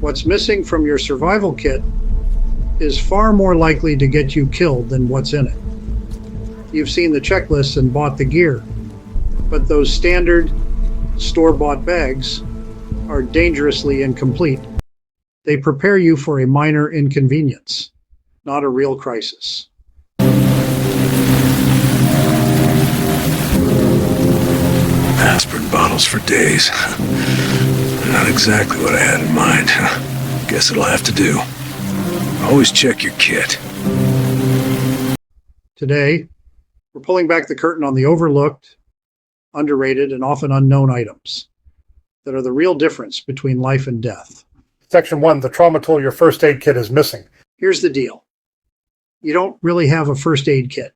What's missing from your survival kit is far more likely to get you killed than what's in it. You've seen the checklists and bought the gear, but those standard store-bought bags are dangerously incomplete. They prepare you for a minor inconvenience, not a real crisis. Aspirin bottles for days. Not exactly what I had in mind. Guess it'll have to do. Always check your kit. Today, we're pulling back the curtain on the overlooked, underrated, and often unknown items that are the real difference between life and death. Section 1, the trauma tool your first aid kit is missing. Here's the deal. You don't really have a first aid kit.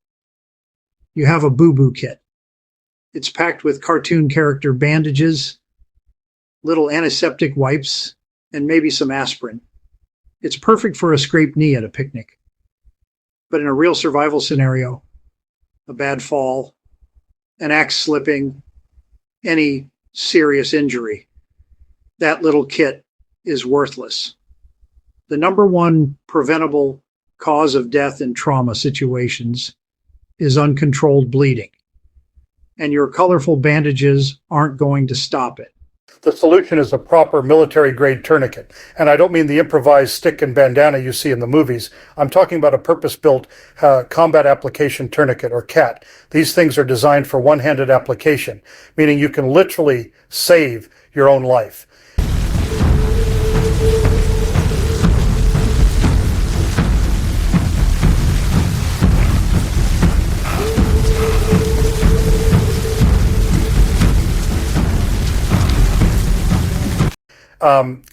You have a boo-boo kit. It's packed with cartoon character bandages, little antiseptic wipes, and maybe some aspirin. It's perfect for a scraped knee at a picnic. But in a real survival scenario, a bad fall, an axe slipping, any serious injury, that little kit is worthless. The number one preventable cause of death in trauma situations is uncontrolled bleeding, and your colorful bandages aren't going to stop it. The solution is a proper military-grade tourniquet. And I don't mean the improvised stick and bandana you see in the movies. I'm talking about a purpose-built combat application tourniquet, or CAT. These things are designed for one-handed application, meaning you can literally save your own life.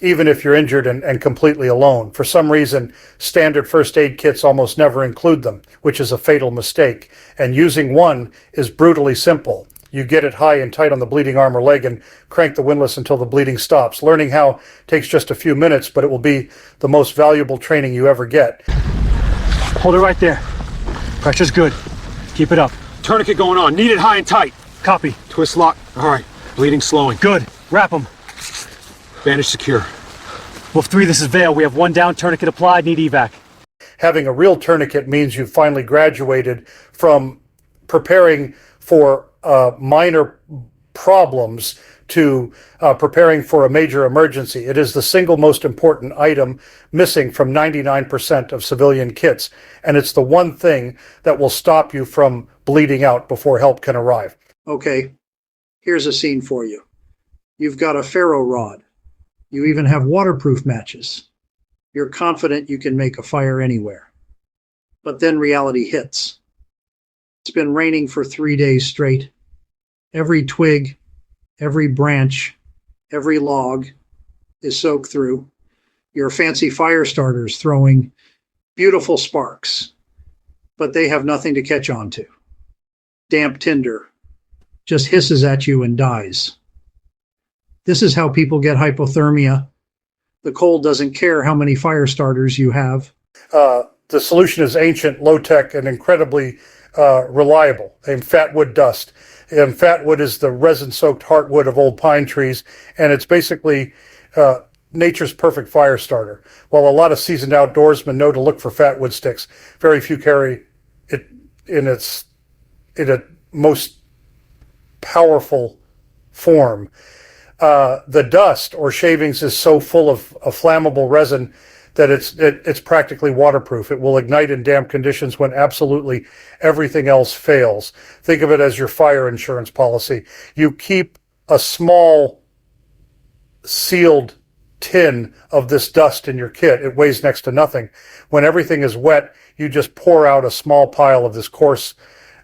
Even if you're injured and completely alone. For some reason, standard first aid kits almost never include them, which is a fatal mistake. And using one is brutally simple. You get it high and tight on the bleeding arm or leg and crank the windlass until the bleeding stops. Learning how takes just a few minutes, but it will be the most valuable training you ever get. Hold it right there. Pressure's good. Keep it up. Tourniquet going on. Need it high and tight. Copy. Twist lock. All right. Bleeding slowing. Good. Wrap them. Bandage secure. Wolf 3, this is Vale. We have one down, tourniquet applied, need evac. Having a real tourniquet means you've finally graduated from preparing for minor problems to preparing for a major emergency. It is the single most important item missing from 99% of civilian kits, and it's the one thing that will stop you from bleeding out before help can arrive. Okay, here's a scene for you. You've got a ferro rod. You even have waterproof matches. You're confident you can make a fire anywhere. But then reality hits. It's been raining for 3 days straight. Every twig, every branch, every log is soaked through. Your fancy fire starters throwing beautiful sparks, but they have nothing to catch on to. Damp tinder just hisses at you and dies. This is how people get hypothermia. The cold doesn't care how many fire starters you have. The solution is ancient, low-tech, and incredibly reliable, named Fatwood dust. And Fatwood is the resin-soaked heartwood of old pine trees, and it's basically nature's perfect fire starter. While a lot of seasoned outdoorsmen know to look for Fatwood sticks, very few carry it in a most powerful form. The dust or shavings is so full of flammable resin that it's practically waterproof. It will ignite in damp conditions when absolutely everything else fails. Think of it as your fire insurance policy. You keep a small sealed tin of this dust in your kit. It weighs next to nothing. When everything is wet, you just pour out a small pile of this coarse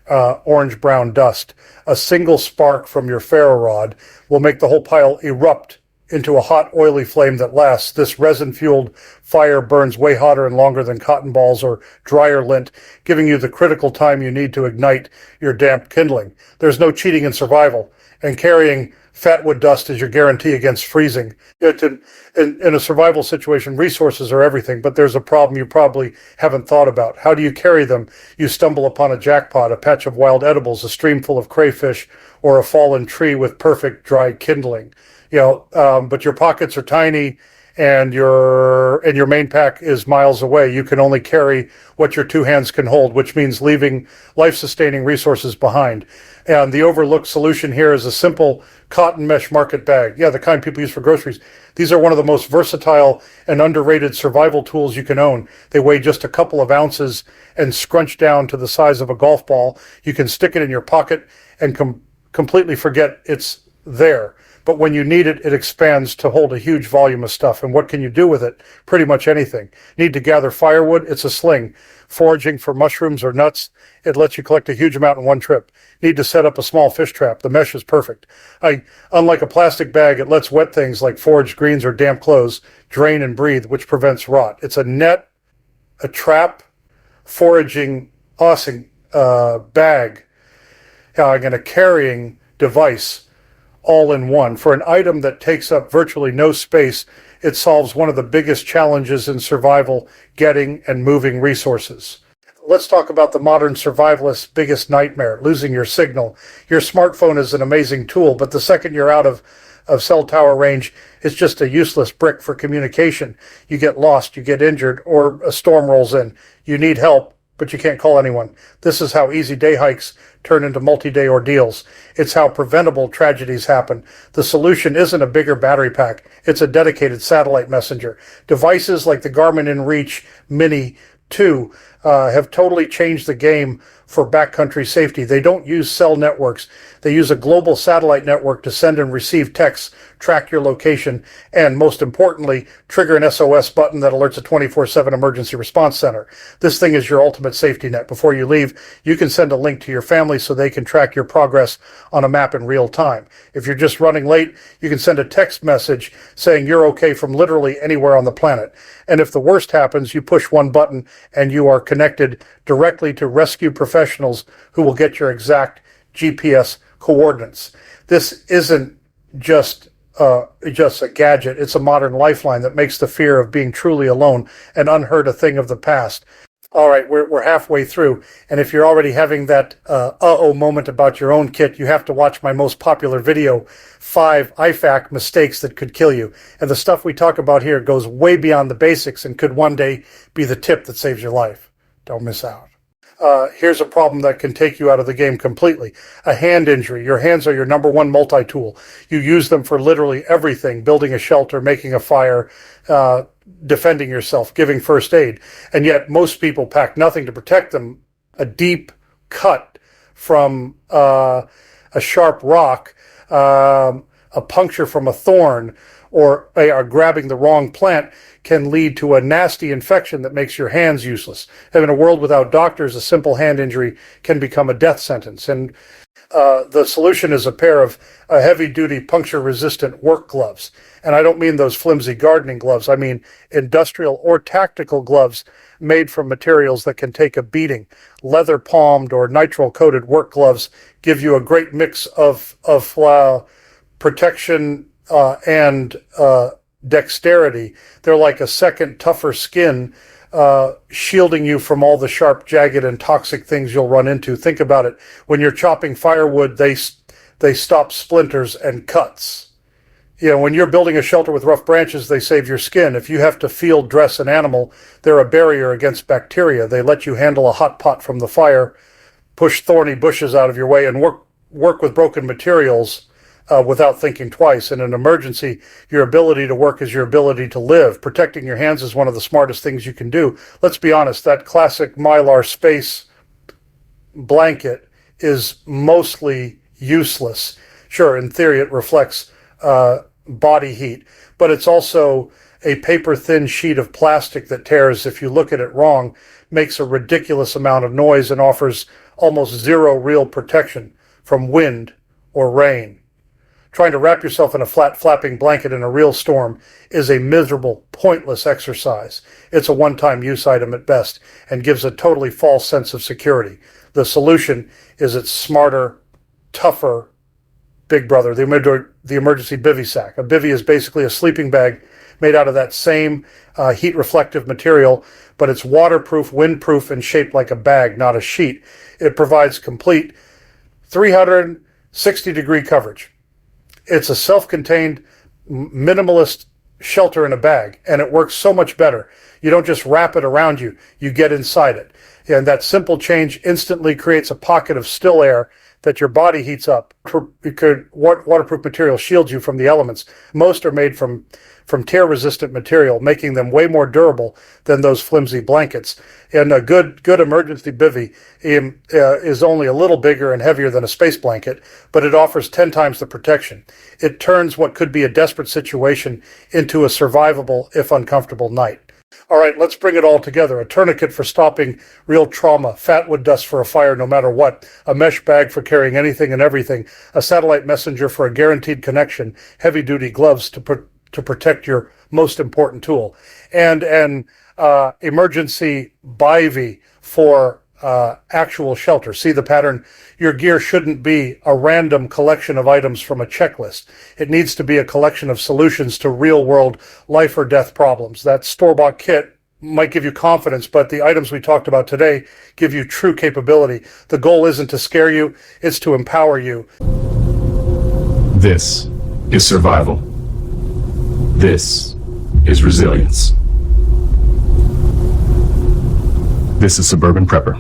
orange-brown dust. A single spark from your ferro rod will make the whole pile erupt into a hot, oily flame that lasts. This resin-fueled fire burns way hotter and longer than cotton balls or dryer lint, giving you the critical time you need to ignite your damp kindling. There's no cheating in survival, and carrying Fatwood dust is your guarantee against freezing. In a survival situation, resources are everything, but there's a problem you probably haven't thought about. How do you carry them? You stumble upon a jackpot, a patch of wild edibles, a stream full of crayfish, or a fallen tree with perfect dry kindling. But your pockets are tiny and your main pack is miles away, you can only carry what your two hands can hold, which means leaving life-sustaining resources behind. And the overlooked solution here is a simple cotton mesh market bag. Yeah, the kind people use for groceries. These are one of the most versatile and underrated survival tools you can own. They weigh just a couple of ounces and scrunch down to the size of a golf ball. You can stick it in your pocket and completely forget it's there. But when you need it, it expands to hold a huge volume of stuff. And what can you do with it? Pretty much anything. Need to gather firewood? It's a sling. Foraging for mushrooms or nuts? It lets you collect a huge amount in one trip. Need to set up a small fish trap? The mesh is perfect. Unlike a plastic bag, it lets wet things like foraged greens or damp clothes drain and breathe, which prevents rot. It's a net, a trap, foraging, bag, and a carrying device all in one. For an item that takes up virtually no space, it solves one of the biggest challenges in survival, getting and moving resources. Let's talk about the modern survivalist's biggest nightmare, losing your signal. Your smartphone is an amazing tool, but the second you're out of cell tower range, it's just a useless brick for communication. You get lost, you get injured, or a storm rolls in. You need help, but you can't call anyone. This is how easy day hikes turn into multi-day ordeals. It's how preventable tragedies happen. The solution isn't a bigger battery pack. It's a dedicated satellite messenger. Devices like the Garmin InReach Mini 2 have totally changed the game for backcountry safety. They don't use cell networks. They use a global satellite network to send and receive texts, track your location, and most importantly, trigger an SOS button that alerts a 24/7 emergency response center. This thing is your ultimate safety net. Before you leave, you can send a link to your family so they can track your progress on a map in real time. If you're just running late, you can send a text message saying you're okay from literally anywhere on the planet. And if the worst happens, you push one button and you are connected directly to rescue professionals who will get your exact GPS coordinates. This isn't just a gadget. It's a modern lifeline that makes the fear of being truly alone an unheard of thing of the past. All right, we're halfway through, and if you're already having that uh-oh moment about your own kit, you have to watch my most popular video, 5 IFAC mistakes that could kill you. And the stuff we talk about here goes way beyond the basics and could one day be the tip that saves your life. Don't miss out. Here's a problem that can take you out of the game completely. A hand injury. Your hands are your number one multi-tool. You use them for literally everything, building a shelter, making a fire, defending yourself, giving first aid. And yet most people pack nothing to protect them. A deep cut from a sharp rock, a puncture from a thorn, or grabbing the wrong plant can lead to a nasty infection that makes your hands useless. And in a world without doctors, a simple hand injury can become a death sentence. And the solution is a pair of heavy-duty puncture-resistant work gloves. And I don't mean those flimsy gardening gloves. I mean industrial or tactical gloves made from materials that can take a beating. Leather-palmed or nitrile-coated work gloves give you a great mix of protection and dexterity. They're like a second, tougher skin, shielding you from all the sharp, jagged, and toxic things you'll run into. Think about it. When you're chopping firewood, they stop splinters and cuts. You know, when you're building a shelter with rough branches, they save your skin. If you have to field dress an animal, they're a barrier against bacteria. They let you handle a hot pot from the fire, push thorny bushes out of your way, and work with broken materials without thinking twice. In an emergency, your ability to work is your ability to live. Protecting your hands is one of the smartest things you can do. Let's be honest, that classic Mylar space blanket is mostly useless. Sure, in theory, it reflects body heat, but it's also a paper-thin sheet of plastic that tears if you look at it wrong, makes a ridiculous amount of noise, and offers almost zero real protection from wind or rain. Trying to wrap yourself in a flat, flapping blanket in a real storm is a miserable, pointless exercise. It's a one-time use item at best and gives a totally false sense of security. The solution is its smarter, tougher big brother, the emergency bivy sack. A bivy is basically a sleeping bag made out of that same heat-reflective material, but it's waterproof, windproof, and shaped like a bag, not a sheet. It provides complete 360-degree coverage. It's a self-contained, minimalist shelter in a bag, and it works so much better. You don't just wrap it around you, you get inside it. And that simple change instantly creates a pocket of still air that your body heats up. Waterproof material shields you from the elements. Most are made from tear-resistant material, making them way more durable than those flimsy blankets. And a good emergency bivy is only a little bigger and heavier than a space blanket, but it offers 10 times the protection. It turns what could be a desperate situation into a survivable, if uncomfortable, night. All right, let's bring it all together. A tourniquet for stopping real trauma, fatwood dust for a fire no matter what, a mesh bag for carrying anything and everything, a satellite messenger for a guaranteed connection, heavy-duty gloves to protect your most important tool, and an emergency Bivy for actual shelter. See the pattern? Your gear shouldn't be a random collection of items from a checklist. It needs to be a collection of solutions to real-world life or death problems. That store-bought kit might give you confidence, but the items we talked about today give you true capability. The goal isn't to scare you, it's to empower you. This is survival. This is resilience. This is Suburban Prepper.